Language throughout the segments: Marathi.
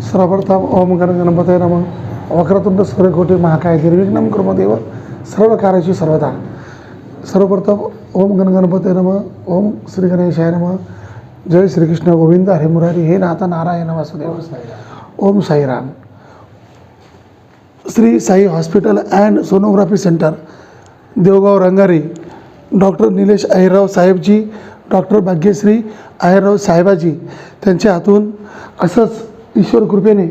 सर्वप्रथम ओम गणपतये नमः. वक्रतुंड सूर्यकोटी महाकाय निर्विघ्नं कुरु देव सर्व कार्याची सर्वदा. सर्वप्रथम ओम गणपतये नमः. ओम श्री गणेशाय नमः. जय श्रीकृष्ण गोविंद हरे मुरारी. हे नाथ Narayan Vasudev. Om Sairam. Shri Sai hospital and sonography centre Devgaon Rangari, doctor Nilesh Ahirrao साहेबजी, डॉक्टर भाग्यश्री अहिरराव साहेबाजी त्यांच्या हातून असंच ईश्वर कृपेने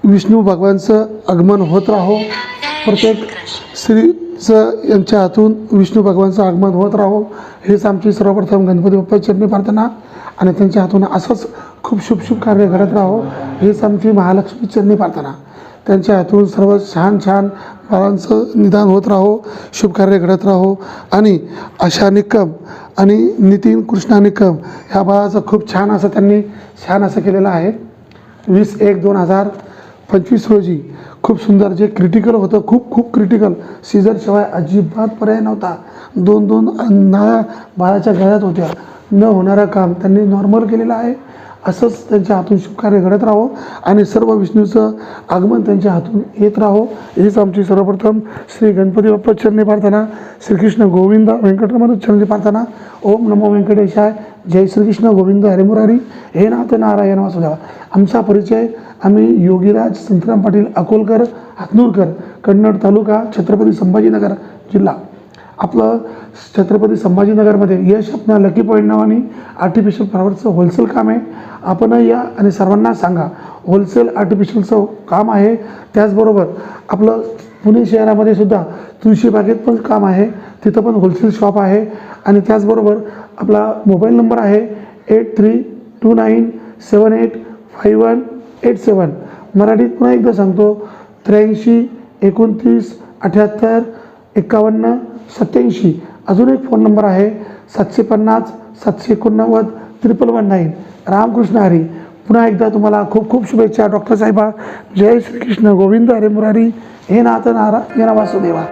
विष्णू भगवानचं आगमन होत राहो. प्रत्येक स्त्रीचं यांच्या हातून विष्णू भगवानचं आगमन होत राहो हेच आमची सर्वप्रथम गणपती बाप्पा चरणी प्रार्थना. आणि त्यांच्या हातून असंच खूप शुभ शुभ कार्य घडत राहो हेच आमची महालक्ष्मी चरणी प्रार्थना. त्यांच्या हातून सर्व छान छान बाळांचं निदान होत राहो, शुभ कार्य घडत राहो. आणि आशा निकम आणि नितीन कृष्णा निकम ह्या बाळाचं खूप छान असं केलेलं आहे. 20/1/2025 रोजी खूप सुंदर, जे क्रिटिकल होतं, खूप क्रिटिकल, सीझरशिवाय अजिबात पर्याय नव्हता. 2 नाळ्या बाळाच्या गळ्यात होत्या. न होणारं काम त्यांनी नॉर्मल केलेलं आहे. असंच त्यांच्या हातून शुभकार्य घडत राहो आणि सर्व विष्णूचं आगमन त्यांच्या हातून येत राहो हीच आमची सर्वप्रथम श्री गणपती बाप्पा चरणी प्रार्थना. श्रीकृष्ण गोविंद वेंकटरमण चरणी प्रार्थना. ओम नमो व्यंकटेशाय. जय श्रीकृष्ण गोविंद हरे मुरारी. हे नाथ नारायण वासुदेवा. आमचा परिचय, आम्ही योगीराज संतराम पाटील अकोलकर हातनूरकर, कन्नड तालुका, छत्रपती संभाजीनगर जिल्हा. आपलं छत्रपती संभाजीनगरमध्ये यश आपल्या लकी पॉईंट नावाने आर्टिफिशियल फ्लावरचं होलसेल काम आहे. आपण या आणि सर्वांना सांगा, होलसेल आर्टिफिशियलचं काम आहे. त्याचबरोबर आपलं पुणे शहरामध्ये सुद्धा तुळशीबागेत पण काम आहे, तिथं पण होलसेल शॉप आहे. आणि त्याचबरोबर आपला मोबाईल नंबर आहे 8329785187. मराठीत पुन्हा एकदा सांगतो, 83 29 78 51 87. अजून एक फोन नंबर आहे 750 789 11119. रामकृष्ण हरी. पुन्हा एकदा तुम्हाला खूप शुभेच्छा. डॉक्टर साहेबा. जय श्रीकृष्ण गोविंद हरे मुरारी. हे नाथ नारायण वासुदेवा.